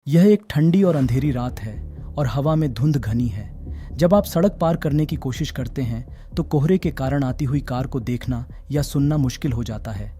यह एक ठंडी और अंधेरी रात है और हवा में धुंध घनी है। जब आप सड़क पार करने की कोशिश करते हैं तो कोहरे के कारण आती हुई कार को देखना या सुनना मुश्किल हो जाता है।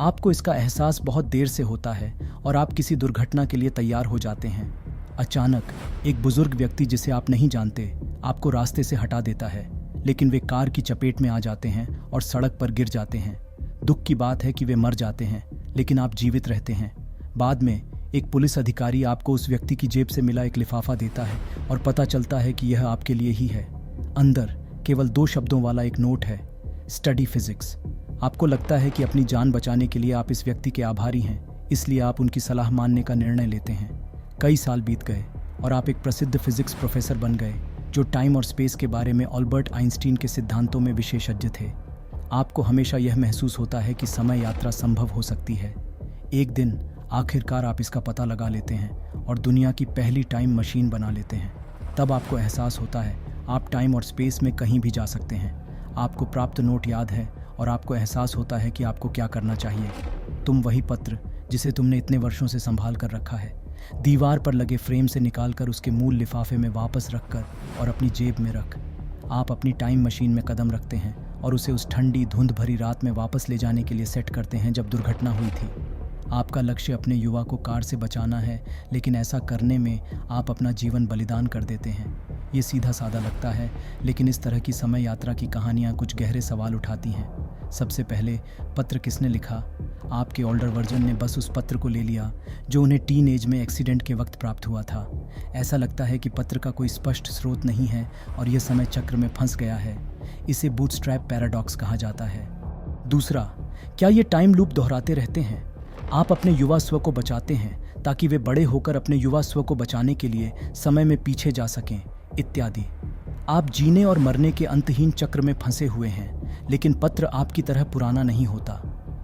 आपको इसका एहसास बहुत देर से होता है और आप किसी दुर्घटना के लिए तैयार हो जाते हैं। अचानक एक बुजुर्ग व्यक्ति जिसे आप नहीं जानते आपको रास्ते से हटा देता है, लेकिन वे कार की चपेट में आ जाते हैं और सड़क पर गिर जाते हैं। दुख की बात है कि वे मर जाते हैं, लेकिन आप जीवित रहते हैं। बाद में एक पुलिस अधिकारी आपको उस व्यक्ति की जेब से मिला एक लिफाफा देता है और पता चलता है कि यह आपके लिए ही है। अंदर केवल 2 शब्दों वाला एक नोट है, स्टडी फिजिक्स। आपको लगता है कि अपनी जान बचाने के लिए आप इस व्यक्ति के आभारी हैं, इसलिए आप उनकी सलाह मानने का निर्णय लेते हैं। कई साल बीत गए और आप एक प्रसिद्ध फिजिक्स प्रोफेसर बन गए जो टाइम और स्पेस के बारे में अल्बर्ट आइंस्टीन के सिद्धांतों में विशेषज्ञ थे। आपको हमेशा यह महसूस होता है कि समय यात्रा संभव हो सकती है। एक दिन आखिरकार आप इसका पता लगा लेते हैं और दुनिया की पहली टाइम मशीन बना लेते हैं। तब आपको एहसास होता है आप टाइम और स्पेस में कहीं भी जा सकते हैं। आपको प्राप्त नोट याद है और आपको एहसास होता है कि आपको क्या करना चाहिए। तुम वही पत्र जिसे तुमने इतने वर्षों से संभाल कर रखा है, दीवार पर लगे फ्रेम से निकालकर उसके मूल लिफाफे में वापस रखकर और अपनी जेब में रख आप अपनी टाइम मशीन में कदम रखते हैं और उसे उस ठंडी धुंध भरी रात में वापस ले जाने के लिए सेट करते हैं जब दुर्घटना हुई थी। आपका लक्ष्य अपने युवा को कार से बचाना है, लेकिन ऐसा करने में आप अपना जीवन बलिदान कर देते हैं। ये सीधा साधा लगता है, लेकिन इस तरह की समय यात्रा की कहानियाँ कुछ गहरे सवाल उठाती हैं। सबसे पहले, पत्र किसने लिखा? आपके ओल्डर वर्जन ने बस उस पत्र को ले लिया जो उन्हें टीन एज में एक्सीडेंट के वक्त प्राप्त हुआ था। ऐसा लगता है कि पत्र का कोई स्पष्ट स्रोत नहीं है और यह समय चक्र में फंस गया है। इसे बूटस्ट्रैप पैराडॉक्स कहा जाता है। दूसरा, क्या ये टाइम लूप दोहराते रहते हैं? आप अपने युवा स्व को बचाते हैं ताकि वे बड़े होकर अपने युवा स्व को बचाने के लिए समय में पीछे जा सकें, इत्यादि। आप जीने और मरने के अंतहीन चक्र में फंसे हुए हैं, लेकिन पत्र आपकी तरह पुराना नहीं होता।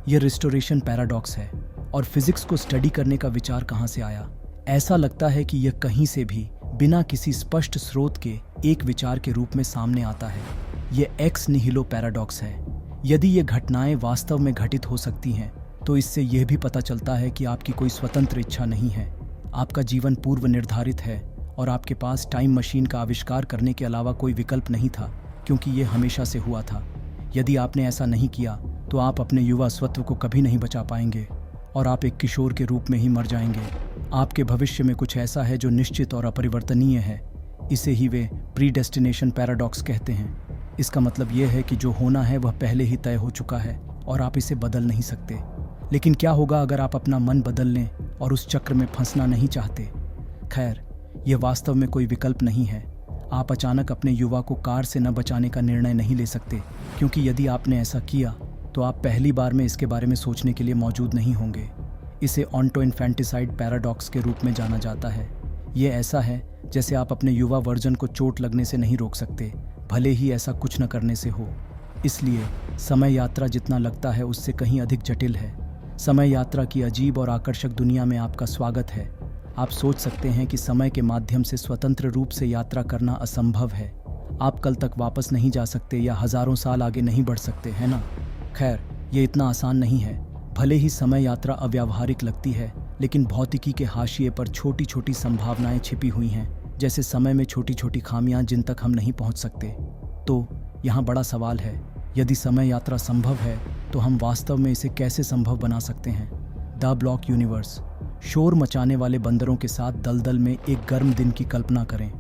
यह रिस्टोरेशन पैराडॉक्स है। और फिजिक्स को स्टडी करने का विचार कहाँ से आया? ऐसा लगता है कि यह कहीं से भी बिना किसी स्पष्ट स्रोत के एक विचार के रूप में सामने आता है। यह एक्स निहिलो पैराडॉक्स है। यदि ये घटनाएं वास्तव में घटित हो सकती हैं तो इससे यह भी पता चलता है कि आपकी कोई स्वतंत्र इच्छा नहीं है। आपका जीवन पूर्व निर्धारित है और आपके पास टाइम मशीन का आविष्कार करने के अलावा कोई विकल्प नहीं था, क्योंकि यह हमेशा से हुआ था। यदि आपने ऐसा नहीं किया तो आप अपने युवा स्वत्व को कभी नहीं बचा पाएंगे और आप एक किशोर के रूप में ही मर जाएंगे। आपके भविष्य में कुछ ऐसा है जो निश्चित और अपरिवर्तनीय है। इसे ही वे प्रीडेस्टिनेशन पैराडॉक्स कहते हैं। इसका मतलब यह है कि जो होना है वह पहले ही तय हो चुका है और आप इसे बदल नहीं सकते। लेकिन क्या होगा अगर आप अपना मन बदल लें और उस चक्र में फंसना नहीं चाहते? खैर, यह वास्तव में कोई विकल्प नहीं है। आप अचानक अपने युवा को कार से न बचाने का निर्णय नहीं ले सकते, क्योंकि यदि आपने ऐसा किया तो आप पहली बार में इसके बारे में सोचने के लिए मौजूद नहीं होंगे। इसे ऑन्टो इन्फेंटिसाइड पैराडॉक्स के रूप में जाना जाता है। ये ऐसा है जैसे आप अपने युवा वर्जन को चोट लगने से नहीं रोक सकते, भले ही ऐसा कुछ न करने से हो। इसलिए समय यात्रा जितना लगता है उससे कहीं अधिक जटिल है। समय यात्रा की अजीब और आकर्षक दुनिया में आपका स्वागत है। आप सोच सकते हैं कि समय के माध्यम से स्वतंत्र रूप से यात्रा करना असंभव है। आप कल तक वापस नहीं जा सकते या हजारों साल आगे नहीं बढ़ सकते, है ना? खैर, ये इतना आसान नहीं है। भले ही समय यात्रा अव्यावहारिक लगती है, लेकिन भौतिकी के हाशिए पर छोटी छोटी संभावनाएं छिपी हुई हैं, जैसे समय में छोटी छोटी खामियां जिन तक हम नहीं पहुंच सकते। तो यहाँ बड़ा सवाल है, यदि समय यात्रा संभव है तो हम वास्तव में इसे कैसे संभव बना सकते हैं? The block universe. शोर मचाने वाले बंदरों के साथ दलदल में एक गर्म दिन की कल्पना करें।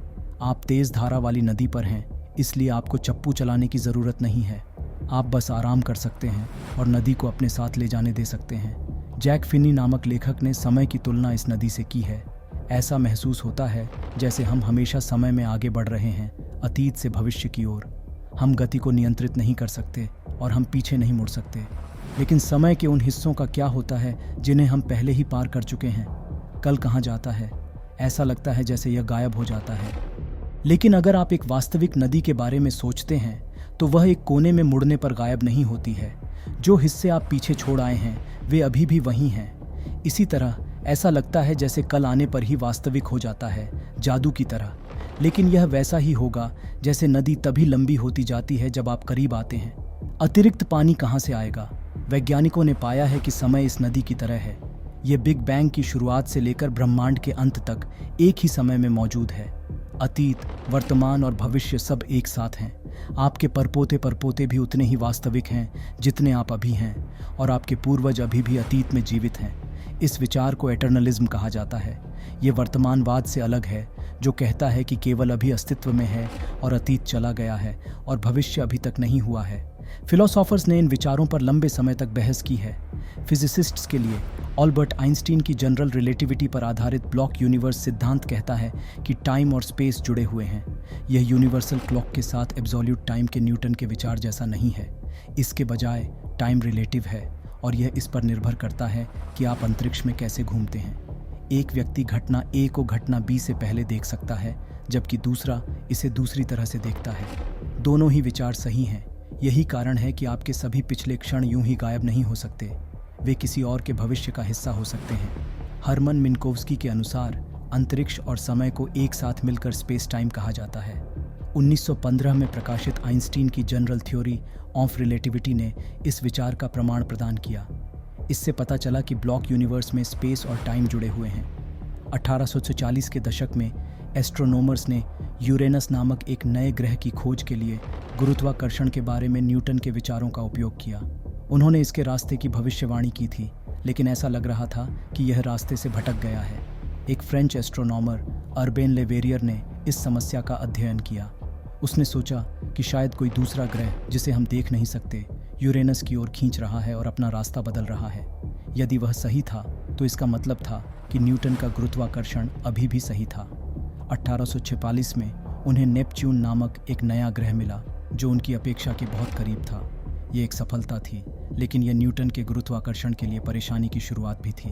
आप तेज धारा वाली नदी पर हैं, इसलिए आपको चप्पू चलाने की ज़रूरत नहीं है। आप बस आराम कर सकते हैं और नदी को अपने साथ ले जाने दे सकते हैं। जैक फिनी नामक लेखक ने समय की तुलना इस नदी से की है। ऐसा महसूस होता है जैसे हम हमेशा समय में आगे बढ़ रहे हैं, अतीत से भविष्य की ओर। हम गति को नियंत्रित नहीं कर सकते और हम पीछे नहीं मुड़ सकते। लेकिन समय के उन हिस्सों का क्या होता है जिन्हें हम पहले ही पार कर चुके हैं? कल कहाँ जाता है? ऐसा लगता है जैसे यह गायब हो जाता है। लेकिन अगर आप एक वास्तविक नदी के बारे में सोचते हैं तो वह एक कोने में मुड़ने पर गायब नहीं होती है। जो हिस्से आप पीछे छोड़ आए हैं वे अभी भी वहीं हैं। इसी तरह ऐसा लगता है जैसे कल आने पर ही वास्तविक हो जाता है, जादू की तरह। लेकिन यह वैसा ही होगा जैसे नदी तभी लंबी होती जाती है जब आप करीब आते हैं। अतिरिक्त पानी कहाँ से आएगा? वैज्ञानिकों ने पाया है कि समय इस नदी की तरह है। ये बिग बैंग की शुरुआत से लेकर ब्रह्मांड के अंत तक एक ही समय में मौजूद है। अतीत, वर्तमान और भविष्य सब एक साथ हैं। आपके परपोते परपोते भी उतने ही वास्तविक हैं जितने आप अभी हैं, और आपके पूर्वज अभी भी अतीत में जीवित हैं। इस विचार को एटर्नलिज्म कहा जाता है। ये वर्तमानवाद से अलग है, जो कहता है कि केवल अभी अस्तित्व में है और अतीत चला गया है और भविष्य अभी तक नहीं हुआ है। फिलोसोफर्स ने इन विचारों पर लंबे समय तक बहस की है। फिजिसिस्ट्स के लिए अल्बर्ट आइंस्टीन की जनरल रिलेटिविटी पर आधारित ब्लॉक यूनिवर्स सिद्धांत कहता है कि टाइम और स्पेस जुड़े हुए हैं। यह यूनिवर्सल क्लॉक के साथ एब्सोल्यूट टाइम के न्यूटन के विचार जैसा नहीं है। इसके बजाय टाइम रिलेटिव है और यह इस पर निर्भर करता है कि आप अंतरिक्ष में कैसे घूमते हैं। एक व्यक्ति घटना ए को घटना बी से पहले देख सकता है, जबकि दूसरा इसे दूसरी तरह से देखता है। दोनों ही विचार सही हैं। यही कारण है कि आपके सभी पिछले क्षण यूं ही गायब नहीं हो सकते। वे किसी और के भविष्य का हिस्सा हो सकते हैं। हरमन मिन्कोव्स्की के अनुसार अंतरिक्ष और समय को एक साथ मिलकर स्पेस टाइम कहा जाता है। 1915 में प्रकाशित आइंस्टीन की जनरल थ्योरी ऑफ रिलेटिविटी ने इस विचार का प्रमाण प्रदान किया। इससे पता चला कि ब्लॉक यूनिवर्स में स्पेस और टाइम जुड़े हुए हैं। 1840 के दशक में एस्ट्रोनॉमर्स ने यूरेनस नामक एक नए ग्रह की खोज के लिए गुरुत्वाकर्षण के बारे में न्यूटन के विचारों का उपयोग किया। उन्होंने इसके रास्ते की भविष्यवाणी की थी, लेकिन ऐसा लग रहा था कि यह रास्ते से भटक गया है। एक फ्रेंच एस्ट्रोनॉमर अर्बेन लेवेरियर ने इस समस्या का अध्ययन किया। उसने सोचा कि शायद कोई दूसरा ग्रह जिसे हम देख नहीं सकते यूरेनस की ओर खींच रहा है और अपना रास्ता बदल रहा है। यदि वह सही था तो इसका मतलब था कि न्यूटन का गुरुत्वाकर्षण अभी भी सही था। 1846 में उन्हें नेपच्यून नामक एक नया ग्रह मिला जो उनकी अपेक्षा के बहुत करीब था। ये एक सफलता थी, लेकिन यह न्यूटन के गुरुत्वाकर्षण के लिए परेशानी की शुरुआत भी थी।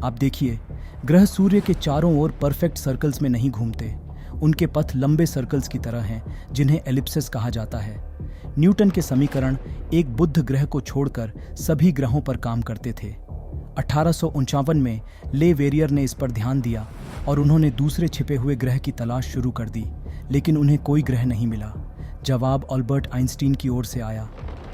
आप देखिए, ग्रह सूर्य के चारों ओर परफेक्ट सर्कल्स में नहीं घूमते। उनके पथ लंबे सर्कल्स की तरह हैं, जिन्हें एलिप्सिस कहा जाता है। न्यूटन के समीकरण एक बुध ग्रह को छोड़कर सभी ग्रहों पर काम करते थे। 1859 में ले वेरियर ने इस पर ध्यान दिया और उन्होंने दूसरे छिपे हुए ग्रह की तलाश शुरू कर दी, लेकिन उन्हें कोई ग्रह नहीं मिला। जवाब अल्बर्ट आइंस्टीन की ओर से आया।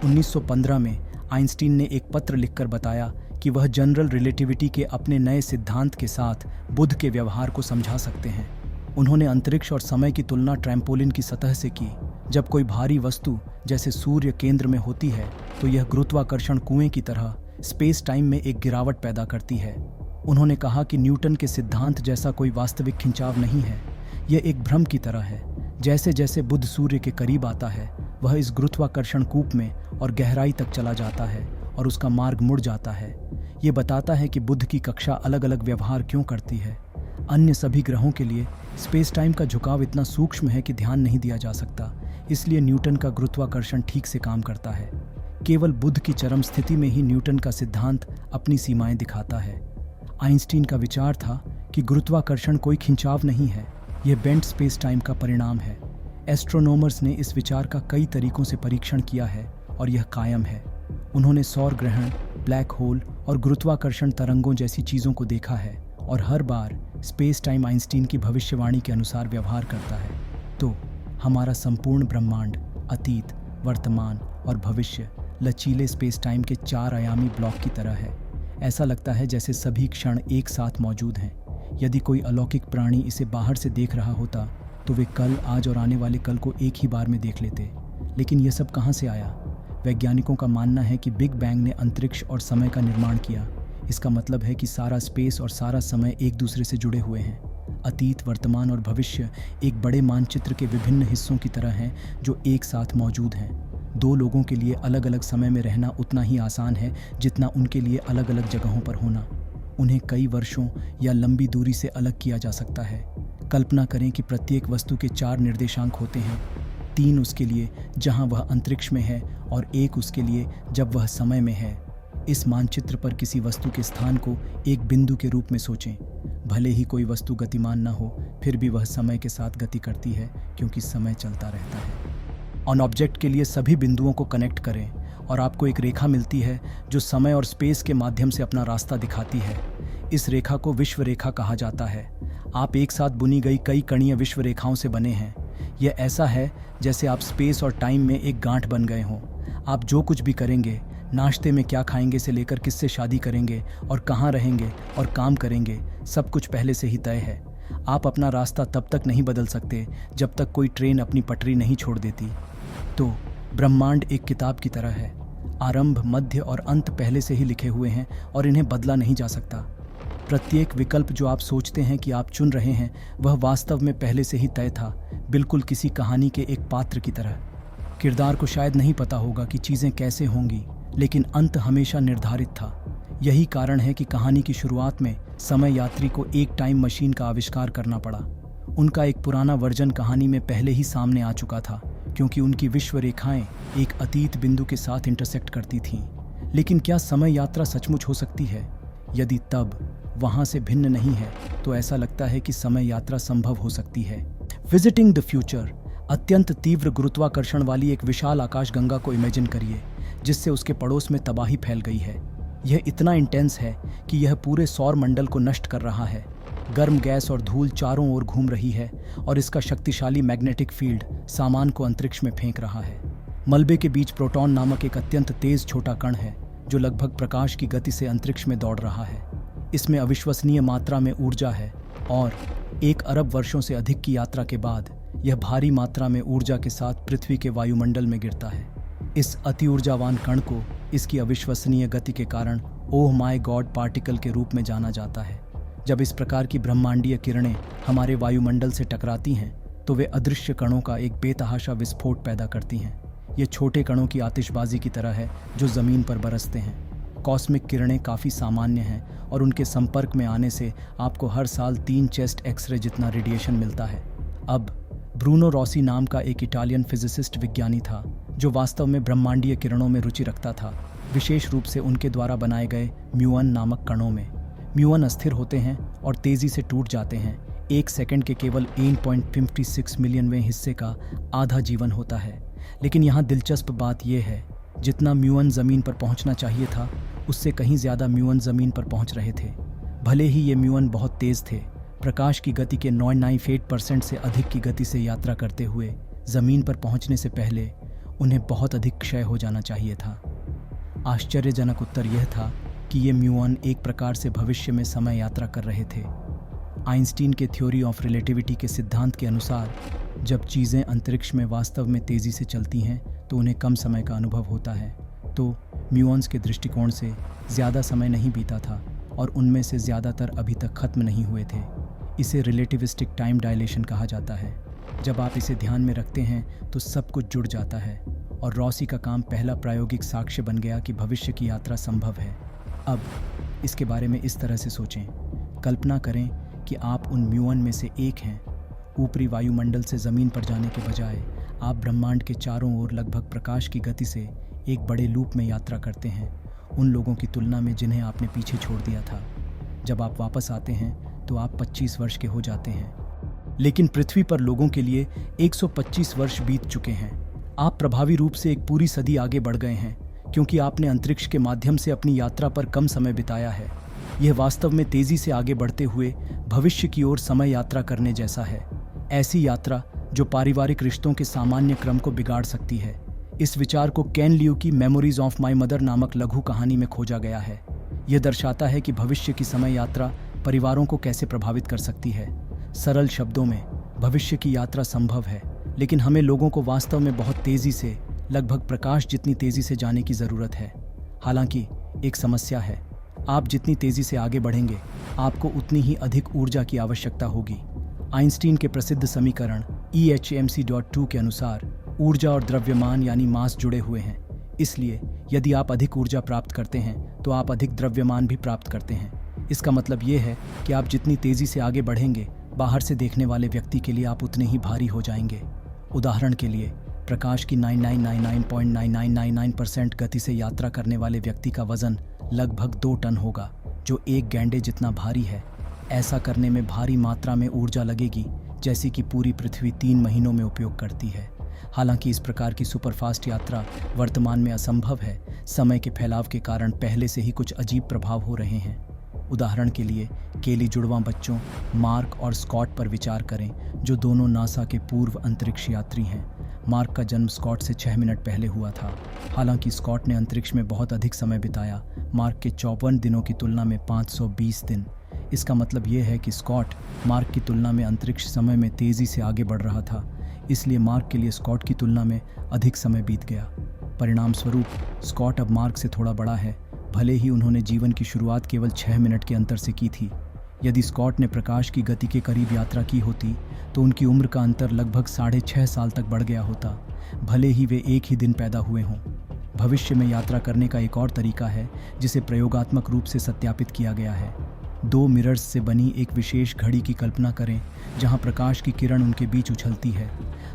1915 में आइंस्टीन ने एक पत्र लिखकर बताया कि वह जनरल रिलेटिविटी के अपने नए सिद्धांत के साथ बुध के व्यवहार को समझा सकते हैं। उन्होंने अंतरिक्ष और समय की तुलना ट्रैम्पोलिन की सतह से की। जब कोई भारी वस्तु जैसे सूर्य केंद्र में होती है तो यह गुरुत्वाकर्षण कुएं की तरह स्पेस टाइम में एक गिरावट पैदा करती है। उन्होंने कहा कि न्यूटन के सिद्धांत जैसा कोई वास्तविक खिंचाव नहीं है। यह एक भ्रम की तरह है। जैसे जैसे बुध सूर्य के करीब आता है, वह इस गुरुत्वाकर्षण कूप में और गहराई तक चला जाता है और उसका मार्ग मुड़ जाता है। ये बताता है कि बुध की कक्षा अलग अलग व्यवहार क्यों करती है। अन्य सभी ग्रहों के लिए स्पेस टाइम का झुकाव इतना सूक्ष्म है कि ध्यान नहीं दिया जा सकता। इसलिए न्यूटन का गुरुत्वाकर्षण ठीक से काम करता है। केवल बुध की चरम स्थिति में ही न्यूटन का सिद्धांत अपनी सीमाएं दिखाता है। आइंस्टीन का विचार था कि गुरुत्वाकर्षण कोई खिंचाव नहीं है, यह बेंट स्पेस टाइम का परिणाम है। एस्ट्रोनॉमर्स ने इस विचार का कई तरीकों से परीक्षण किया है और यह कायम है। उन्होंने सौर ग्रहण, ब्लैक होल और गुरुत्वाकर्षण तरंगों जैसी चीज़ों को देखा है और हर बार स्पेस टाइम आइंस्टीन की भविष्यवाणी के अनुसार व्यवहार करता है। तो हमारा संपूर्ण ब्रह्मांड अतीत, वर्तमान और भविष्य लचीले स्पेस टाइम के 4 आयामी ब्लॉक की तरह है। ऐसा लगता है जैसे सभी क्षण एक साथ मौजूद हैं। यदि कोई अलौकिक प्राणी इसे बाहर से देख रहा होता तो वे कल, आज और आने वाले कल को एक ही बार में देख लेते। लेकिन यह सब कहाँ से आया? वैज्ञानिकों का मानना है कि बिग बैंग ने अंतरिक्ष और समय का निर्माण किया। इसका मतलब है कि सारा स्पेस और सारा समय एक दूसरे से जुड़े हुए हैं। अतीत, वर्तमान और भविष्य एक बड़े मानचित्र के विभिन्न हिस्सों की तरह हैं जो एक साथ मौजूद हैं। 2 लोगों के लिए अलग अलग समय में रहना उतना ही आसान है जितना उनके लिए अलग अलग जगहों पर होना। उन्हें कई वर्षों या लंबी दूरी से अलग किया जा सकता है। कल्पना करें कि प्रत्येक वस्तु के 4 निर्देशांक होते हैं, 3 उसके लिए जहां वह अंतरिक्ष में है और 1 उसके लिए जब वह समय में है। इस मानचित्र पर किसी वस्तु के स्थान को एक बिंदु के रूप में सोचें। भले ही कोई वस्तु गतिमान न हो, फिर भी वह समय के साथ गति करती है क्योंकि समय चलता रहता है। ऑन ऑब्जेक्ट के लिए सभी बिंदुओं को कनेक्ट करें और आपको एक रेखा मिलती है जो समय और स्पेस के माध्यम से अपना रास्ता दिखाती है। इस रेखा को विश्व रेखा कहा जाता है। आप एक साथ बुनी गई कई कणीय विश्व रेखाओं से बने हैं। यह ऐसा है जैसे आप स्पेस और टाइम में एक गांठ बन गए हों। आप जो कुछ भी करेंगे, नाश्ते में क्या खाएंगे से लेकर किससे शादी करेंगे और कहाँ रहेंगे और काम करेंगे, सब कुछ पहले से ही तय है। आप अपना रास्ता तब तक नहीं बदल सकते जब तक कोई ट्रेन अपनी पटरी नहीं छोड़ देती। तो ब्रह्मांड एक किताब की तरह है। आरंभ, मध्य और अंत पहले से ही लिखे हुए हैं और इन्हें बदला नहीं जा सकता। प्रत्येक विकल्प जो आप सोचते हैं कि आप चुन रहे हैं, वह वास्तव में पहले से ही तय था, बिल्कुल किसी कहानी के एक पात्र की तरह। किरदार को शायद नहीं पता होगा कि चीज़ें कैसे होंगी, लेकिन अंत हमेशा निर्धारित था। यही कारण है कि कहानी की शुरुआत में समय यात्री को एक टाइम मशीन का आविष्कार करना पड़ा। उनका एक पुराना वर्जन कहानी में पहले ही सामने आ चुका था, क्योंकि उनकी विश्व रेखाएं एक अतीत बिंदु के साथ इंटरसेक्ट करती थीं। लेकिन क्या समय यात्रा सचमुच हो सकती है? यदि तब वहां से भिन्न नहीं है, तो ऐसा लगता है कि समय यात्रा संभव हो सकती है। Visiting the future. अत्यंत तीव्र गुरुत्वाकर्षण वाली एक विशाल आकाशगंगा को इमेजिन करिए, जिससे उसके पड़ोस में तबाही फैल गई है। यह इतना इंटेंस है कि यह पूरे सौर मंडल को नष्ट कर रहा है। गर्म गैस और धूल चारों ओर घूम रही है और इसका शक्तिशाली मैग्नेटिक फील्ड सामान को अंतरिक्ष में फेंक रहा है। मलबे के बीच प्रोटॉन नामक एक अत्यंत तेज छोटा कण है, जो लगभग प्रकाश की गति से अंतरिक्ष में दौड़ रहा है। इसमें अविश्वसनीय मात्रा में ऊर्जा है और 1 अरब वर्षों से अधिक की यात्रा के बाद यह भारी मात्रा में ऊर्जा के साथ पृथ्वी के वायुमंडल में गिरता है। इस अति ऊर्जावान कण को इसकी अविश्वसनीय गति के कारण ओह माय गॉड पार्टिकल के रूप में जाना जाता है। जब इस प्रकार की ब्रह्मांडीय किरणें हमारे वायुमंडल से टकराती हैं, तो वे अदृश्य कणों का एक बेतहाशा विस्फोट पैदा करती हैं। ये छोटे कणों की आतिशबाजी की तरह है जो ज़मीन पर बरसते हैं। कॉस्मिक किरणें काफ़ी सामान्य हैं और उनके संपर्क में आने से आपको हर साल 3 चेस्ट एक्सरे जितना रेडिएशन मिलता है। अब ब्रूनो रॉसी नाम का एक इटालियन फिजिसिस्ट विज्ञानी था, जो वास्तव में ब्रह्मांडीय किरणों में रुचि रखता था, विशेष रूप से उनके द्वारा बनाए गए म्यूऑन नामक कणों में। म्यूऑन अस्थिर होते हैं और तेज़ी से टूट जाते हैं। 1 सेकंड के केवल 8.56 मिलियनवें हिस्से का आधा जीवन होता है। लेकिन यहाँ दिलचस्प बात यह है, जितना म्यूऑन ज़मीन पर पहुँचना चाहिए था, उससे कहीं ज़्यादा म्यूऑन ज़मीन पर पहुँच रहे थे। भले ही ये म्यूऑन बहुत तेज़ थे, प्रकाश की गति के 998% से अधिक की गति से यात्रा करते हुए ज़मीन पर पहुँचने से पहले उन्हें बहुत अधिक क्षय हो जाना चाहिए था। आश्चर्यजनक उत्तर यह था कि ये म्यूऑन एक प्रकार से भविष्य में समय यात्रा कर रहे थे। आइंस्टीन के थ्योरी ऑफ रिलेटिविटी के सिद्धांत के अनुसार, जब चीज़ें अंतरिक्ष में वास्तव में तेज़ी से चलती हैं तो उन्हें कम समय का अनुभव होता है। तो म्यूऑन्स के दृष्टिकोण से ज़्यादा समय नहीं बीता था और उनमें से ज़्यादातर अभी तक ख़त्म नहीं हुए थे। इसे रिलेटिविस्टिक टाइम डायलेशन कहा जाता है। जब आप इसे ध्यान में रखते हैं तो सब कुछ जुड़ जाता है और रॉसी का काम पहला प्रायोगिक साक्ष्य बन गया कि भविष्य की यात्रा संभव है। अब इसके बारे में इस तरह से सोचें। कल्पना करें कि आप उन म्यूऑन में से एक हैं। ऊपरी वायुमंडल से ज़मीन पर जाने के बजाय आप ब्रह्मांड के चारों ओर लगभग प्रकाश की गति से एक बड़े लूप में यात्रा करते हैं, उन लोगों की तुलना में जिन्हें आपने पीछे छोड़ दिया था। जब आप वापस आते हैं तो आप 25 वर्ष के हो जाते हैं, लेकिन पृथ्वी पर लोगों के लिए 125 वर्ष बीत चुके हैं। आप प्रभावी रूप से एक पूरी सदी आगे बढ़ गए हैं, क्योंकि आपने अंतरिक्ष के माध्यम से अपनी यात्रा पर कम समय बिताया है। यह वास्तव में तेज़ी से आगे बढ़ते हुए भविष्य की ओर समय यात्रा करने जैसा है। ऐसी यात्रा जो पारिवारिक रिश्तों के सामान्य क्रम को बिगाड़ सकती है। इस विचार को केन लियू की मेमोरीज ऑफ माई मदर नामक लघु कहानी में खोजा गया है। यह दर्शाता है कि भविष्य की समय यात्रा परिवारों को कैसे प्रभावित कर सकती है। सरल शब्दों में, भविष्य की यात्रा संभव है, लेकिन हमें लोगों को वास्तव में बहुत तेज़ी से, लगभग प्रकाश जितनी तेज़ी से जाने की ज़रूरत है। हालांकि एक समस्या है, आप जितनी तेज़ी से आगे बढ़ेंगे, आपको उतनी ही अधिक ऊर्जा की आवश्यकता होगी। आइंस्टीन के प्रसिद्ध समीकरण EHmc.2 के अनुसार ऊर्जा और द्रव्यमान यानी मास जुड़े हुए हैं। इसलिए यदि आप अधिक ऊर्जा प्राप्त करते हैं तो आप अधिक द्रव्यमान भी प्राप्त करते हैं। इसका मतलब ये है कि आप जितनी तेज़ी से आगे बढ़ेंगे, बाहर से देखने वाले व्यक्ति के लिए आप उतने ही भारी हो जाएंगे। उदाहरण के लिए, प्रकाश की 9999.9999% गति से यात्रा करने वाले व्यक्ति का वजन लगभग 2 टन होगा, जो एक गैंडे जितना भारी है। ऐसा करने में भारी मात्रा में ऊर्जा लगेगी, जैसी कि पूरी पृथ्वी 3 महीनों में उपयोग करती है। हालांकि इस प्रकार की सुपरफास्ट यात्रा वर्तमान में असंभव है। समय के फैलाव के कारण पहले से ही कुछ अजीब प्रभाव हो रहे हैं। उदाहरण के लिए, केली जुड़वां बच्चों मार्क और स्कॉट पर विचार करें, जो दोनों नासा के पूर्व अंतरिक्ष यात्री हैं। मार्क का जन्म स्कॉट से 6 मिनट पहले हुआ था। हालांकि स्कॉट ने अंतरिक्ष में बहुत अधिक समय बिताया, मार्क के 54 दिनों की तुलना में 520 दिन। इसका मतलब ये है कि स्कॉट मार्क की तुलना में अंतरिक्ष समय में तेज़ी से आगे बढ़ रहा था, इसलिए मार्क के लिए स्कॉट की तुलना में अधिक समय बीत गया। परिणाम स्वरूप स्कॉट अब मार्क से थोड़ा बड़ा है, भले ही उन्होंने जीवन की शुरुआत केवल 6 मिनट के अंतर से की थी। यदि स्कॉट ने प्रकाश की गति के करीब यात्रा की होती तो उनकी उम्र का अंतर लगभग 6.5 साल तक बढ़ गया होता, भले ही वे एक ही दिन पैदा हुए हों। भविष्य में यात्रा करने का एक और तरीका है जिसे प्रयोगात्मक रूप से सत्यापित किया गया है। 2 मिरर्स से बनी एक विशेष घड़ी की कल्पना करें जहां प्रकाश की किरण उनके बीच उछलती है।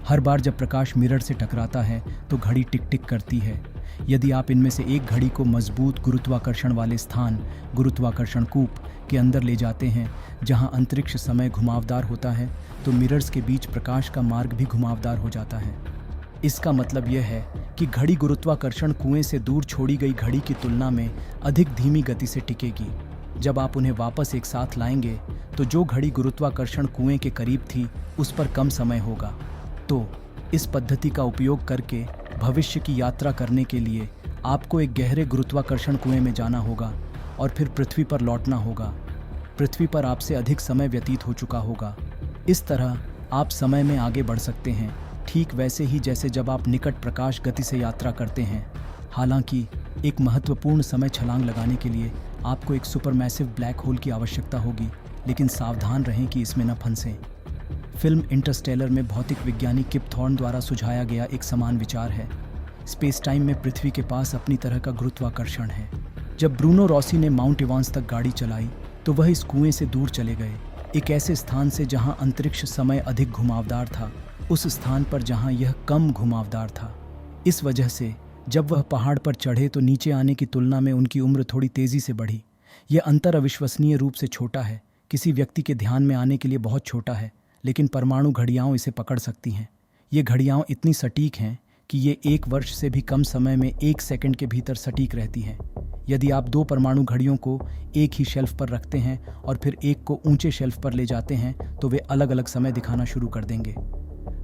हर बार जब प्रकाश मिरर से टकराता है तो घड़ी टिक टिक करती है। यदि आप इनमें से एक घड़ी को मजबूत गुरुत्वाकर्षण वाले स्थान, गुरुत्वाकर्षण कूप के अंदर ले जाते हैं जहां अंतरिक्ष समय घुमावदार होता है, तो मिरर्स के बीच प्रकाश का मार्ग भी घुमावदार हो जाता है। इसका मतलब यह है कि घड़ी गुरुत्वाकर्षण कुएं से दूर छोड़ी गई घड़ी की तुलना में अधिक धीमी गति से टिकेगी। जब आप उन्हें वापस एक साथ लाएंगे तो जो घड़ी गुरुत्वाकर्षण कुएं के करीब थी उस पर कम समय होगा। तो इस पद्धति का उपयोग करके भविष्य की यात्रा करने के लिए आपको एक गहरे गुरुत्वाकर्षण कुएं में जाना होगा और फिर पृथ्वी पर लौटना होगा। पृथ्वी पर आपसे अधिक समय व्यतीत हो चुका होगा। इस तरह आप समय में आगे बढ़ सकते हैं, ठीक वैसे ही जैसे जब आप निकट प्रकाश गति से यात्रा करते हैं। हालांकि एक महत्वपूर्ण समय छलांग लगाने के लिए आपको एक सुपरमैसिव ब्लैक होल की आवश्यकता होगी, लेकिन सावधान रहें कि इसमें न फंसें। फिल्म इंटरस्टेलर में भौतिक विज्ञानी किप थॉर्न द्वारा सुझाया गया एक समान विचार है। स्पेस टाइम में पृथ्वी के पास अपनी तरह का गुरुत्वाकर्षण है। जब ब्रूनो रॉसी ने माउंट इवांस तक गाड़ी चलाई तो वह इस कुएं से दूर चले गए, एक ऐसे स्थान से जहां अंतरिक्ष समय अधिक घुमावदार था, उस स्थान पर जहां यह कम घुमावदार था। इस वजह से जब वह पहाड़ पर चढ़े तो नीचे आने की तुलना में उनकी उम्र थोड़ी तेज़ी से बढ़ी। यह अंतर अविश्वसनीय रूप से छोटा है, किसी व्यक्ति के ध्यान में आने के लिए बहुत छोटा है, लेकिन परमाणु घड़ियाँ इसे पकड़ सकती हैं। ये घड़ियाँ इतनी सटीक हैं कि ये 1 वर्ष से भी कम समय में 1 सेकंड के भीतर सटीक रहती हैं। यदि आप 2 परमाणु घड़ियों को एक ही शेल्फ पर रखते हैं और फिर एक को ऊंचे शेल्फ पर ले जाते हैं तो वे अलग अलग समय दिखाना शुरू कर देंगे।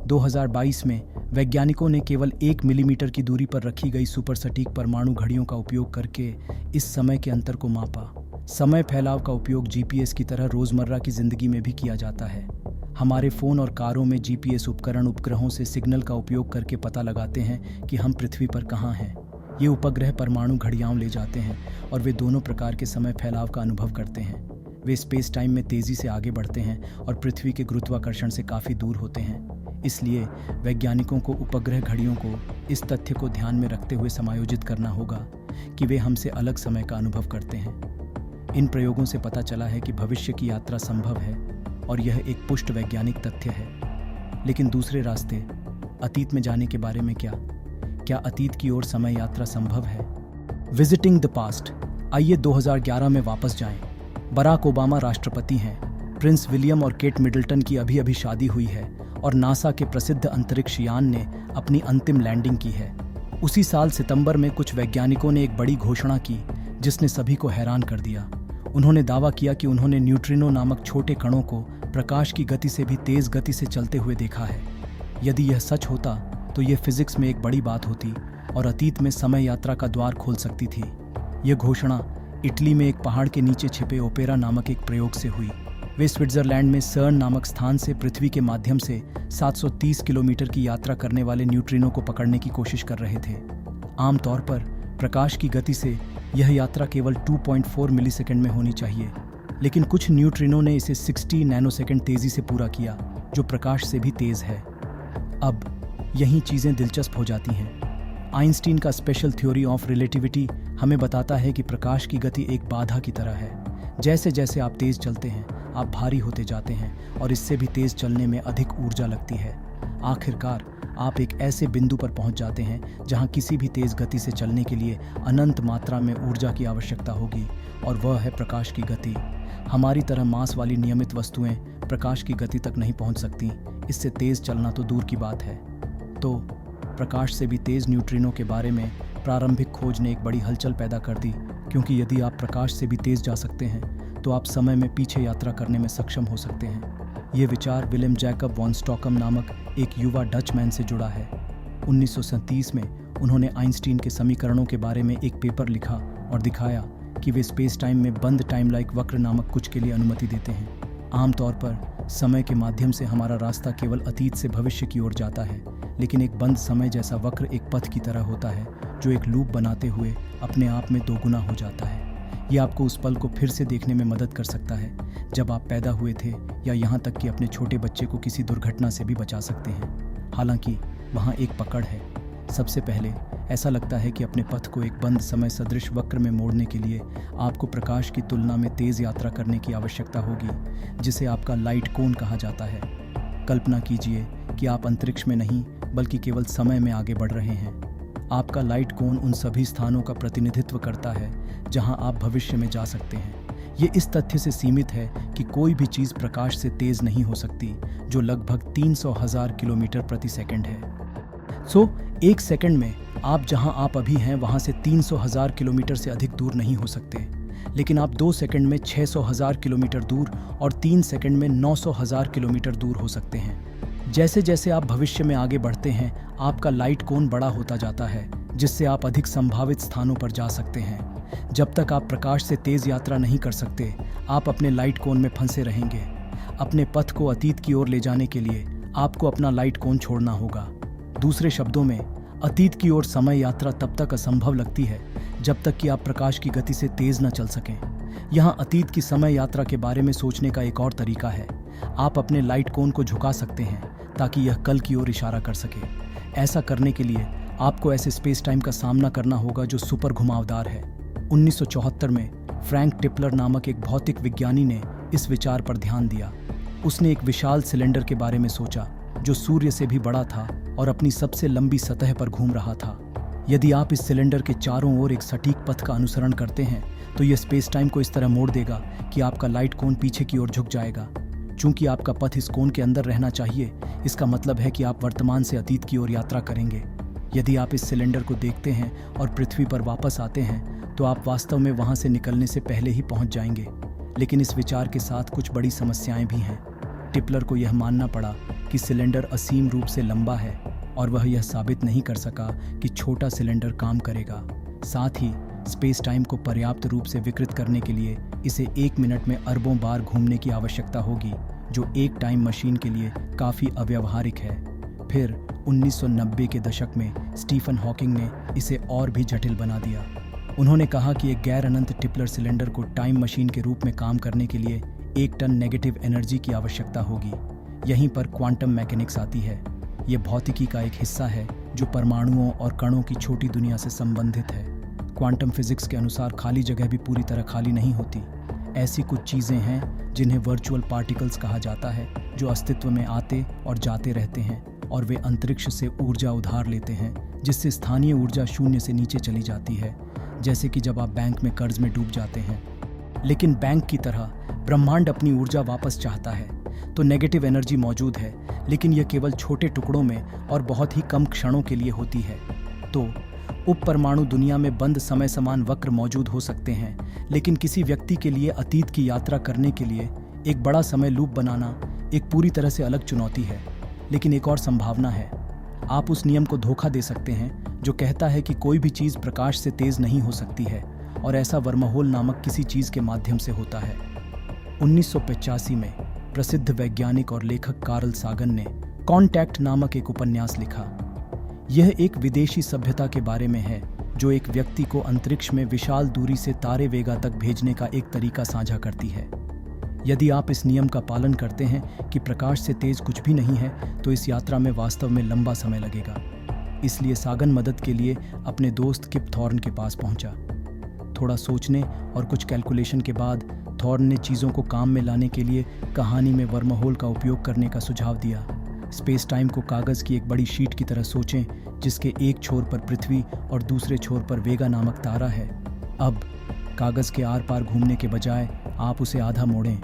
2022 में वैज्ञानिकों ने केवल 1 मिलीमीटर की दूरी पर रखी गई सुपर सटीक परमाणु घड़ियों का उपयोग करके इस समय के अंतर को मापा। समय फैलाव का उपयोग जीपीएस की तरह रोज़मर्रा की ज़िंदगी में भी किया जाता है। हमारे फ़ोन और कारों में जीपीएस उपकरण उपग्रहों से सिग्नल का उपयोग करके पता लगाते हैं कि हम पृथ्वी पर कहाँ हैं। ये उपग्रह परमाणु घड़ियाँ ले जाते हैं और वे दोनों प्रकार के समय फैलाव का अनुभव करते हैं। वे स्पेस टाइम में तेज़ी से आगे बढ़ते हैं और पृथ्वी के गुरुत्वाकर्षण से काफ़ी दूर होते हैं। इसलिए वैज्ञानिकों को उपग्रह घड़ियों को इस तथ्य को ध्यान में रखते हुए समायोजित करना होगा कि वे हमसे अलग समय का अनुभव करते हैं। इन प्रयोगों से पता चला है कि भविष्य की यात्रा संभव है और यह एक पुष्ट वैज्ञानिक तथ्य है। लेकिन दूसरे रास्ते, अतीत में जाने के बारे में क्या अतीत की ओर समय यात्रा संभव है? Visiting the past. आइए 2011 में वापस जाएं। बराक ओबामा राष्ट्रपति हैं। प्रिंस विलियम और केट मिडल्टन की अभी अभी शादी हुई है और नासा के प्रसिद्ध अंतरिक्ष यान ने अपनी अंतिम लैंडिंग की है। उसी साल सितंबर में कुछ वैज्ञानिकों ने एक बड़ी घोषणा की जिसने सभी को हैरान कर दिया। उन्होंने दावा किया कि उन्होंने न्यूट्रिनो नामक छोटे कणों को प्रकाश की गति से भी तेज गति से चलते हुए देखा है। यदि यह सच होता तो यह फिजिक्स में एक बड़ी बात होती और अतीत में समय यात्रा का द्वार खोल सकती थी। यह घोषणा इटली में एक पहाड़ के नीचे छिपे ओपेरा नामक एक प्रयोग से हुई। वे स्विट्जरलैंड में सर्न नामक स्थान से पृथ्वी के माध्यम से 730 किलोमीटर की यात्रा करने वाले न्यूट्रिनो को पकड़ने की कोशिश कर रहे थे। आमतौर पर प्रकाश की गति से यह यात्रा केवल 2.4 मिलीसेकंड में होनी चाहिए, लेकिन कुछ न्यूट्रिनो ने इसे 60 नैनोसेकंड तेजी से पूरा किया, जो प्रकाश से भी तेज है। अब यही चीज़ें दिलचस्प हो जाती हैं। आइंस्टीन का स्पेशल थ्योरी ऑफ रिलेटिविटी हमें बताता है कि प्रकाश की गति एक बाधा की तरह है। जैसे जैसे आप तेज चलते हैं, आप भारी होते जाते हैं और इससे भी तेज चलने में अधिक ऊर्जा लगती है। आखिरकार आप एक ऐसे बिंदु पर पहुंच जाते हैं जहां किसी भी तेज गति से चलने के लिए अनंत मात्रा में ऊर्जा की आवश्यकता होगी, और वह है प्रकाश की गति। हमारी तरह मास वाली नियमित वस्तुएं प्रकाश की गति तक नहीं पहुंच सकती, इससे तेज चलना तो दूर की बात है। तो प्रकाश से भी तेज न्यूट्रिनो के बारे में प्रारंभिक खोज ने एक बड़ी हलचल पैदा कर दी, क्योंकि यदि आप प्रकाश से भी तेज जा सकते हैं तो आप समय में पीछे यात्रा करने में सक्षम हो सकते हैं। ये विचार विलियम जैकब वॉन स्टॉकम नामक एक युवा डचमैन से जुड़ा है। 1937 में उन्होंने आइंस्टीन के समीकरणों के बारे में एक पेपर लिखा और दिखाया कि वे स्पेस टाइम में बंद टाइम लाइक वक्र नामक कुछ के लिए अनुमति देते हैं। आमतौर पर समय के माध्यम से हमारा रास्ता केवल अतीत से भविष्य की ओर जाता है, लेकिन एक बंद समय जैसा वक्र एक पथ की तरह होता है जो एक लूप बनाते हुए अपने आप में दोगुना हो जाता है। ये आपको उस पल को फिर से देखने में मदद कर सकता है जब आप पैदा हुए थे, या यहाँ तक कि अपने छोटे बच्चे को किसी दुर्घटना से भी बचा सकते हैं। हालांकि वहाँ एक पकड़ है। सबसे पहले ऐसा लगता है कि अपने पथ को एक बंद समय सदृश वक्र में मोड़ने के लिए आपको प्रकाश की तुलना में तेज़ यात्रा करने की आवश्यकता होगी, जिसे आपका लाइट कोन कहा जाता है। कल्पना कीजिए कि आप अंतरिक्ष में नहीं बल्कि केवल समय में आगे बढ़ रहे हैं। आपका लाइट कोन उन सभी स्थानों का प्रतिनिधित्व करता है जहां आप भविष्य में जा सकते हैं। ये इस तथ्य से सीमित है कि कोई भी चीज़ प्रकाश से तेज़ नहीं हो सकती, जो लगभग 300,000 किलोमीटर प्रति सेकंड है। एक सेकंड में आप जहां आप अभी हैं वहां से 300,000 किलोमीटर से अधिक दूर नहीं हो सकते, लेकिन आप 2 सेकंड में 600,000 किलोमीटर दूर और 3 सेकंड में 900,000 किलोमीटर दूर हो सकते हैं। जैसे जैसे आप भविष्य में आगे बढ़ते हैं, आपका लाइट कोन बड़ा होता जाता है, जिससे आप अधिक संभावित स्थानों पर जा सकते हैं। जब तक आप प्रकाश से तेज यात्रा नहीं कर सकते, आप अपने लाइट कोन में फंसे रहेंगे। अपने पथ को अतीत की ओर ले जाने के लिए आपको अपना लाइट कोन छोड़ना होगा। दूसरे शब्दों में, अतीत की ओर समय यात्रा तब तक असंभव लगती है जब तक कि आप प्रकाश की गति से तेज न चल सकें। यहाँ अतीत की समय यात्रा के बारे में सोचने का एक और तरीका है। आप अपने लाइट कोन को झुका सकते हैं ताकि यह कल की ओर इशारा कर सके। ऐसा करने के लिए आपको ऐसे स्पेस टाइम का सामना करना होगा जो सुपर घुमावदार है। 1974 में फ्रैंक टिपलर नामक एक भौतिक विज्ञानी ने इस विचार पर ध्यान दिया। उसने एक विशाल सिलेंडर के बारे में सोचा जो सूर्य से भी बड़ा था और अपनी सबसे लंबी सतह पर घूम रहा था। यदि आप इस सिलेंडर के चारों ओर एक सटीक पथ का अनुसरण करते हैं तो यह स्पेस टाइम को इस तरह मोड़ देगा कि आपका लाइट कोन पीछे की ओर झुक जाएगा। चूंकि आपका पथ इस कोन के अंदर रहना चाहिए, इसका मतलब है कि आप वर्तमान से अतीत की ओर यात्रा करेंगे। यदि आप इस सिलेंडर को देखते हैं और पृथ्वी पर वापस आते हैं तो आप वास्तव में वहां से निकलने से पहले ही पहुंच जाएंगे। लेकिन इस विचार के साथ कुछ बड़ी समस्याएं भी हैं। टिपलर को यह मानना पड़ा कि सिलेंडर असीम रूप से लंबा है और वह यह साबित नहीं कर सका कि छोटा सिलेंडर काम करेगा। साथ ही स्पेस टाइम को पर्याप्त रूप से विकृत करने के लिए इसे 1 मिनट में अरबों बार घूमने की आवश्यकता होगी, जो एक टाइम मशीन के लिए काफ़ी अव्यावहारिक है। फिर 1990 के दशक में स्टीफन हॉकिंग ने इसे और भी जटिल बना दिया। उन्होंने कहा कि एक गैर अनंत टिपलर सिलेंडर को टाइम मशीन के रूप में काम करने के लिए 1 टन नेगेटिव एनर्जी की आवश्यकता होगी। यहीं पर क्वांटम मैकेनिक्स आती है। ये भौतिकी का एक हिस्सा है जो परमाणुओं और कणों की छोटी दुनिया से संबंधित है। क्वांटम फिजिक्स के अनुसार खाली जगह भी पूरी तरह खाली नहीं होती। ऐसी कुछ चीज़ें हैं जिन्हें वर्चुअल पार्टिकल्स कहा जाता है, जो अस्तित्व में आते और जाते रहते हैं और वे अंतरिक्ष से ऊर्जा उधार लेते हैं, जिससे स्थानीय ऊर्जा शून्य से नीचे चली जाती है, जैसे कि जब आप बैंक में कर्ज में डूब जाते हैं। लेकिन बैंक की तरह ब्रह्मांड अपनी ऊर्जा वापस चाहता है, तो नेगेटिव एनर्जी मौजूद है, लेकिन यह केवल छोटे टुकड़ों में और बहुत ही कम क्षणों के लिए होती है। तो उप परमाणु दुनिया में बंद समय समान वक्र मौजूद हो सकते हैं, लेकिन किसी व्यक्ति के लिए अतीत की यात्रा करने के लिए एक बड़ा समय लूप बनाना एक पूरी तरह से अलग चुनौती है। लेकिन एक और संभावना है। आप उस नियम को धोखा दे सकते हैं जो कहता है कि कोई भी चीज़ प्रकाश से तेज नहीं हो सकती है, और ऐसा वर्महोल नामक किसी चीज़ के माध्यम से होता है। 1985 में प्रसिद्ध वैज्ञानिक और लेखक कार्ल सागन ने कॉन्टैक्ट नामक एक उपन्यास लिखा। यह एक विदेशी सभ्यता के बारे में है जो एक व्यक्ति को अंतरिक्ष में विशाल दूरी से तारे वेगा तक भेजने का एक तरीका साझा करती है। यदि आप इस नियम का पालन करते हैं कि प्रकाश से तेज कुछ भी नहीं है, तो इस यात्रा में वास्तव में लंबा समय लगेगा। इसलिए सागन मदद के लिए अपने दोस्त किप थॉर्न के पास पहुंचा। थोड़ा सोचने और कुछ कैलकुलेशन के बाद थॉर्न ने चीज़ों को काम में लाने के लिए कहानी में वर्महोल का उपयोग करने का सुझाव दिया। स्पेस टाइम को कागज़ की एक बड़ी शीट की तरह सोचें, जिसके एक छोर पर पृथ्वी और दूसरे छोर पर वेगा नामक तारा है। अब कागज़ के आर पार घूमने के बजाय आप उसे आधा मोड़ें।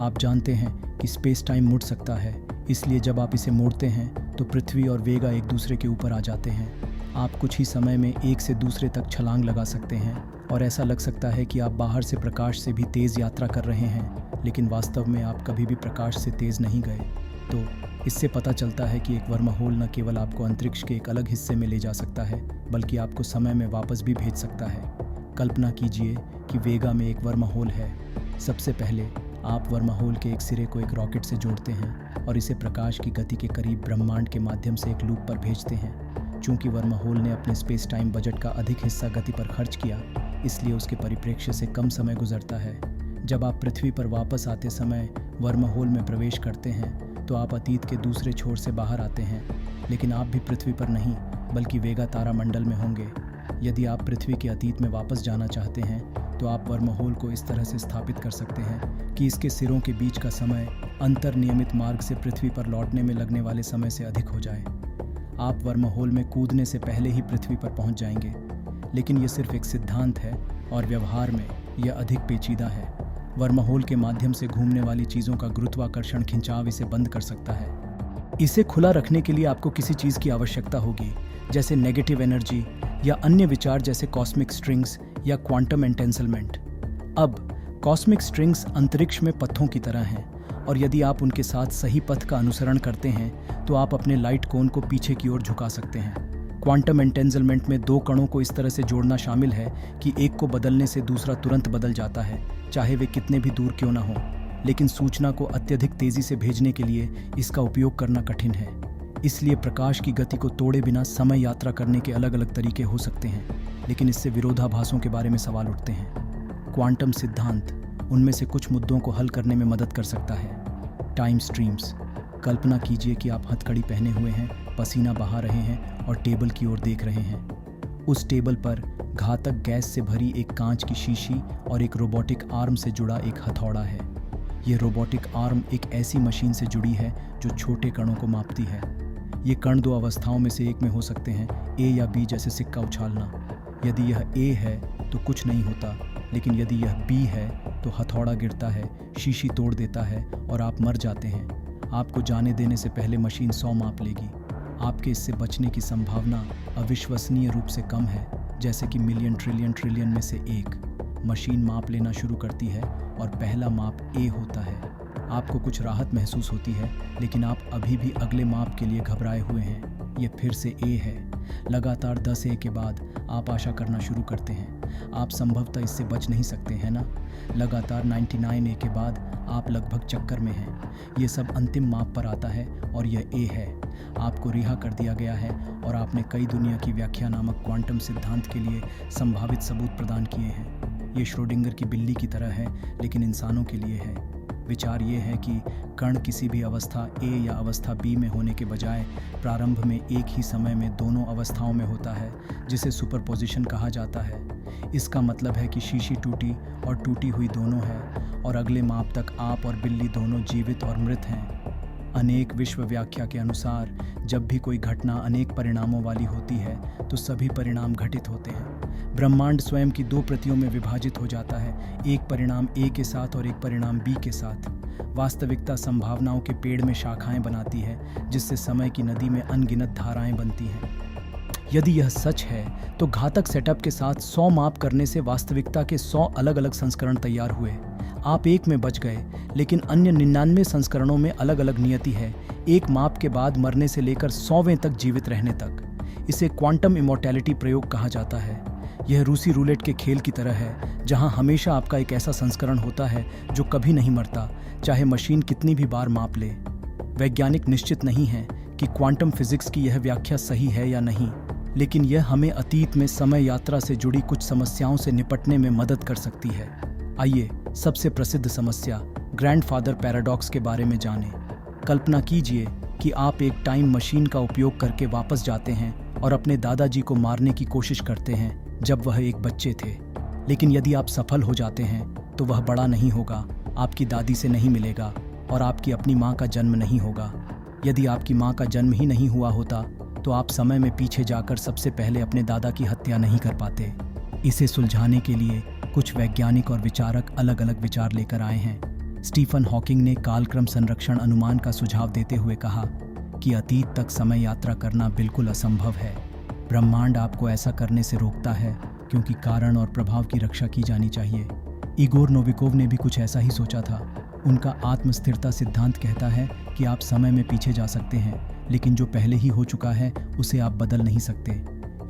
आप जानते हैं कि स्पेस टाइम मुड़ सकता है, इसलिए जब आप इसे मोड़ते हैं तो पृथ्वी और वेगा एक दूसरे के ऊपर आ जाते हैं। आप कुछ ही समय में एक से दूसरे तक छलांग लगा सकते हैं और ऐसा लग सकता है कि आप बाहर से प्रकाश से भी तेज़ यात्रा कर रहे हैं, लेकिन वास्तव में आप कभी भी प्रकाश से तेज़ नहीं गए। तो इससे पता चलता है कि एक वर्महोल न केवल आपको अंतरिक्ष के एक अलग हिस्से में ले जा सकता है, बल्कि आपको समय में वापस भी भेज सकता है। कल्पना कीजिए कि वेगा में एक वर्महोल है। सबसे पहले आप वर्महोल के एक सिरे को एक रॉकेट से जोड़ते हैं और इसे प्रकाश की गति के करीब ब्रह्मांड के माध्यम से एक लूप पर भेजते हैं। चूंकि वर्महोल ने अपने स्पेस टाइम बजट का अधिक हिस्सा गति पर खर्च किया, इसलिए उसके परिप्रेक्ष्य से कम समय गुजरता है। जब आप पृथ्वी पर वापस आते समय वर्महोल में प्रवेश करते हैं तो आप अतीत के दूसरे छोर से बाहर आते हैं, लेकिन आप भी पृथ्वी पर नहीं बल्कि वेगा तारामंडल में होंगे। यदि आप पृथ्वी के अतीत में वापस जाना चाहते हैं तो आप वर्महोल को इस तरह से स्थापित कर सकते हैं कि इसके सिरों के बीच का समय अंतर्नियमित मार्ग से पृथ्वी पर लौटने में लगने वाले समय से अधिक हो जाए। आप वर्महोल में कूदने से पहले ही पृथ्वी पर पहुंच जाएंगे, लेकिन यह सिर्फ एक सिद्धांत है और व्यवहार में यह अधिक पेचीदा है। वर्महोल के माध्यम से घूमने वाली चीज़ों का गुरुत्वाकर्षण खिंचाव इसे बंद कर सकता है। इसे खुला रखने के लिए आपको किसी चीज़ की आवश्यकता होगी, जैसे नेगेटिव एनर्जी या अन्य विचार जैसे कॉस्मिक स्ट्रिंग्स या क्वांटम एंटेंसलमेंट। अब कॉस्मिक स्ट्रिंग्स अंतरिक्ष में पत्थों की तरह हैं, और यदि आप उनके साथ सही पथ का अनुसरण करते हैं तो आप अपने लाइट कोन को पीछे की ओर झुका सकते हैं। क्वांटम एंटेंजलमेंट में दो कणों को इस तरह से जोड़ना शामिल है कि एक को बदलने से दूसरा तुरंत बदल जाता है, चाहे वे कितने भी दूर क्यों ना हो। लेकिन सूचना को अत्यधिक तेजी से भेजने के लिए इसका उपयोग करना कठिन है। इसलिए प्रकाश की गति को तोड़े बिना समय यात्रा करने के अलग अलग तरीके हो सकते हैं, लेकिन इससे विरोधाभासों के बारे में सवाल उठते हैं। क्वांटम सिद्धांत उनमें से कुछ मुद्दों को हल करने में मदद कर सकता है। Time streams. कल्पना कीजिए कि आप हथकड़ी पहने हुए हैं, पसीना बहा रहे हैं और टेबल की ओर देख रहे हैं। उस टेबल पर घातक गैस से भरी एक कांच की शीशी और एक रोबोटिक आर्म से जुड़ा एक हथौड़ा है। ये रोबोटिक आर्म एक ऐसी मशीन से जुड़ी है जो छोटे कणों को मापती है। ये कण दो अवस्थाओं में से एक में हो सकते हैं, ए या बी, जैसे सिक्का उछालना। यदि यह ए है तो कुछ नहीं होता, लेकिन यदि यह बी है तो हथौड़ा गिरता है, शीशी तोड़ देता है और आप मर जाते हैं। आपको जाने देने से पहले मशीन 100 माप लेगी। आपके इससे बचने की संभावना अविश्वसनीय रूप से कम है, जैसे कि मिलियन ट्रिलियन ट्रिलियन में से एक। मशीन माप लेना शुरू करती है और पहला माप ए होता है। आपको कुछ राहत महसूस होती है, लेकिन आप अभी भी अगले माप के लिए घबराए हुए हैं। ये फिर से ए है। लगातार 10 ए के बाद आप आशा करना शुरू करते हैं। आप संभवतः इससे बच नहीं सकते हैं ना। लगातार 99 ए के बाद आप लगभग चक्कर में हैं। ये सब अंतिम माप पर आता है और यह ए है। आपको रिहा कर दिया गया है और आपने कई दुनिया की व्याख्या नामक क्वांटम सिद्धांत के लिए संभावित सबूत प्रदान किए हैं। ये श्रोडिंगर की बिल्ली की तरह है, लेकिन इंसानों के लिए है। विचार ये है कि कण किसी भी अवस्था ए या अवस्था बी में होने के बजाय प्रारंभ में एक ही समय में दोनों अवस्थाओं में होता है, जिसे सुपरपोजिशन कहा जाता है। इसका मतलब है कि शीशी टूटी और टूटी हुई दोनों है, और अगले माप तक आप और बिल्ली दोनों जीवित और मृत हैं। अनेक विश्व व्याख्या के अनुसार जब भी कोई घटना अनेक परिणामों वाली होती है तो सभी परिणाम घटित होते हैं। ब्रह्मांड स्वयं की दो प्रतियों में विभाजित हो जाता है, एक परिणाम ए के साथ और एक परिणाम बी के साथ। वास्तविकता संभावनाओं के पेड़ में शाखाएं बनाती है, जिससे समय की नदी में अनगिनत धाराएं बनती हैं। यदि यह सच है तो घातक सेटअप के साथ 100 माप करने से वास्तविकता के 100 अलग अलग संस्करण तैयार हुए। आप एक में बच गए, लेकिन अन्य 99 संस्करणों में अलग अलग नियति है, एक माप के बाद मरने से लेकर 100वें तक जीवित रहने तक। इसे क्वांटम इमॉर्टैलिटी प्रयोग कहा जाता है। यह रूसी रूलेट के खेल की तरह है, जहां हमेशा आपका एक ऐसा संस्करण होता है जो कभी नहीं मरता, चाहे मशीन कितनी भी बार माप ले। वैज्ञानिक निश्चित नहीं है कि क्वांटम फिजिक्स की यह व्याख्या सही है या नहीं, लेकिन यह हमें अतीत में समय यात्रा से जुड़ी कुछ समस्याओं से निपटने में मदद कर सकती है। आइए सबसे प्रसिद्ध समस्या ग्रैंडफादर पैराडॉक्स के बारे में जानें। कल्पना कीजिए कि आप एक टाइम मशीन का उपयोग करके वापस जाते हैं और अपने दादाजी को मारने की कोशिश करते हैं जब वह एक बच्चे थे। लेकिन यदि आप सफल हो जाते हैं तो वह बड़ा नहीं होगा, आपकी दादी से नहीं मिलेगा और आपकी अपनी माँ का जन्म नहीं होगा। यदि आपकी माँ का जन्म ही नहीं हुआ होता तो आप समय में पीछे जाकर सबसे पहले अपने दादा की हत्या नहीं कर पाते। इसे सुलझाने के लिए कुछ वैज्ञानिक और विचारक अलग अलग विचार लेकर आए हैं। स्टीफन हॉकिंग ने कालक्रम संरक्षण अनुमान का सुझाव देते हुए कहा कि अतीत तक समय यात्रा करना बिल्कुल असंभव है। ब्रह्मांड आपको ऐसा करने से रोकता है क्योंकि कारण और प्रभाव की रक्षा की जानी चाहिए। इगोर नोविकोव ने भी कुछ ऐसा ही सोचा था। उनका आत्मस्थिरता सिद्धांत कहता है कि आप समय में पीछे जा सकते हैं, लेकिन जो पहले ही हो चुका है उसे आप बदल नहीं सकते।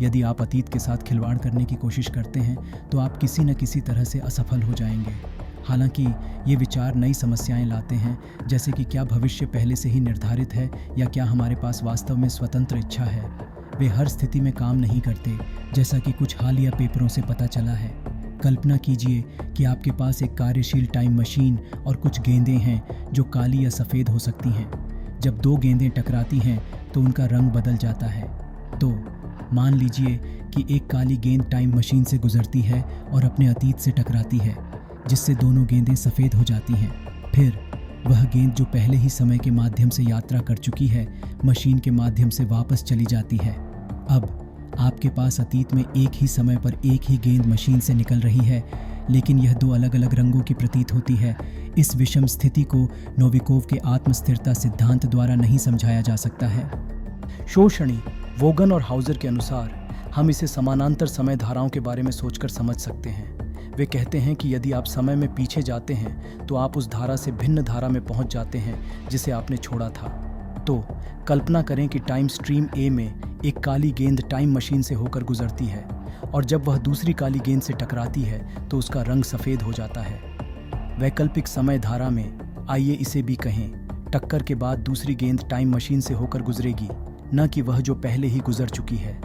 यदि आप अतीत के साथ खिलवाड़ करने की कोशिश करते हैं तो आप किसी न किसी तरह से असफल हो जाएंगे। हालांकि ये विचार नई समस्याएं लाते हैं, जैसे कि क्या भविष्य पहले से ही निर्धारित है या क्या हमारे पास वास्तव में स्वतंत्र इच्छा है। वे हर स्थिति में काम नहीं करते, जैसा कि कुछ हालिया पेपरों से पता चला है। कल्पना कीजिए कि आपके पास एक कार्यशील टाइम मशीन और कुछ गेंदें हैं जो काली या सफ़ेद हो सकती हैं। जब दो गेंदें टकराती हैं तो उनका रंग बदल जाता है। तो मान लीजिए कि एक काली गेंद टाइम मशीन से गुजरती है और अपने अतीत से टकराती है, जिससे दोनों गेंदें सफ़ेद हो जाती हैं। फिर वह गेंद जो पहले ही समय के माध्यम से यात्रा कर चुकी है, मशीन के माध्यम से वापस चली जाती है। अब आपके पास अतीत में एक ही समय पर एक ही गेंद मशीन से निकल रही है, लेकिन यह दो अलग अलग रंगों की प्रतीत होती है। इस विषम स्थिति को नोविकोव के आत्मस्थिरता सिद्धांत द्वारा नहीं समझाया जा सकता है। शोषणी, वोगन और हाउजर के अनुसार हम इसे समानांतर समय धाराओं के बारे में सोचकर समझ सकते हैं। वे कहते हैं कि यदि आप समय में पीछे जाते हैं तो आप उस धारा से भिन्न धारा में पहुंच जाते हैं जिसे आपने छोड़ा था। तो कल्पना करें कि टाइम स्ट्रीम ए में एक काली गेंद टाइम मशीन से होकर गुजरती है, और जब वह दूसरी काली गेंद से टकराती है तो उसका रंग सफ़ेद हो जाता है। वैकल्पिक समय धारा में, आइए इसे भी कहें, टक्कर के बाद दूसरी गेंद टाइम मशीन से होकर गुजरेगी, न कि वह जो पहले ही गुजर चुकी है।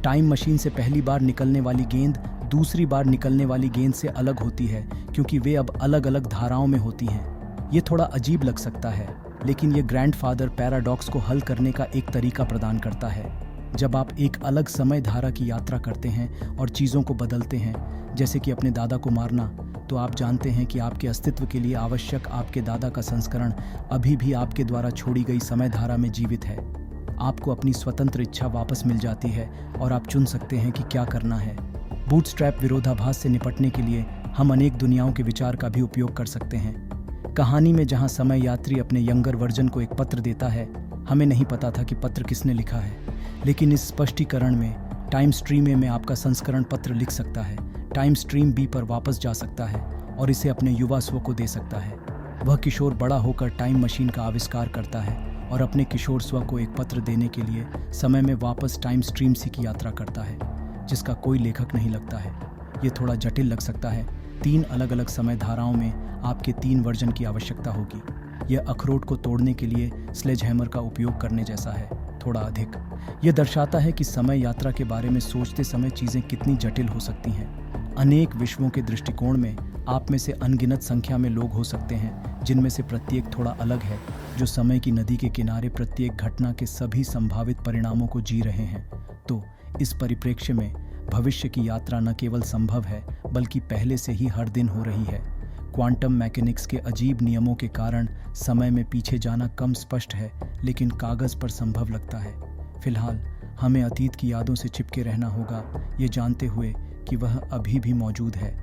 टाइम मशीन से पहली बार निकलने वाली गेंद दूसरी बार निकलने वाली गेंद से अलग होती है, क्योंकि वे अब अलग अलग धाराओं में होती हैं। ये थोड़ा अजीब लग सकता है, लेकिन ये ग्रैंडफादर पैराडॉक्स को हल करने का एक तरीका प्रदान करता है। जब आप एक अलग समय धारा की यात्रा करते हैं और चीज़ों को बदलते हैं, जैसे कि अपने दादा को मारना, तो आप जानते हैं कि आपके अस्तित्व के लिए आवश्यक आपके दादा का संस्करण अभी भी आपके द्वारा छोड़ी गई समय धारा में जीवित है। आपको अपनी स्वतंत्र इच्छा वापस मिल जाती है और आप चुन सकते हैं कि क्या करना है। बूटस्ट्रैप विरोधाभास से निपटने के लिए हम अनेक दुनियाओं के विचार का भी उपयोग कर सकते हैं। कहानी में जहां समय यात्री अपने यंगर वर्जन को एक पत्र देता है, हमें नहीं पता था कि पत्र किसने लिखा है, लेकिन इस स्पष्टीकरण में टाइम स्ट्रीम ए में आपका संस्करण पत्र लिख सकता है, टाइम स्ट्रीम बी पर वापस जा सकता है और इसे अपने युवा स्व को दे सकता है। वह किशोर बड़ा होकर टाइम मशीन का आविष्कार करता है और अपने किशोर स्व को एक पत्र देने के लिए समय में वापस टाइम स्ट्रीम सी की यात्रा करता है, जिसका कोई लेखक नहीं लगता है। ये थोड़ा जटिल लग सकता है। 3 अलग अलग समय धाराओं में आपके 3 वर्जन की आवश्यकता होगी। यह अखरोट को तोड़ने के लिए स्लेजहैमर का उपयोग करने जैसा है, थोड़ा अधिक। यह दर्शाता है कि समय यात्रा के बारे में सोचते समय चीज़ें कितनी जटिल हो सकती हैं। अनेक विश्वों के दृष्टिकोण में आप में से अनगिनत संख्या में लोग हो सकते हैं, जिनमें से प्रत्येक थोड़ा अलग है, जो समय की नदी के किनारे प्रत्येक घटना के सभी संभावित परिणामों को जी रहे हैं। तो इस परिप्रेक्ष्य में भविष्य की यात्रा न केवल संभव है, बल्कि पहले से ही हर दिन हो रही है। क्वांटम मैकेनिक्स के अजीब नियमों के कारण समय में पीछे जाना कम स्पष्ट है, लेकिन कागज पर संभव लगता है। फिलहाल हमें अतीत की यादों से चिपके रहना होगा, ये जानते हुए कि वह अभी भी मौजूद है।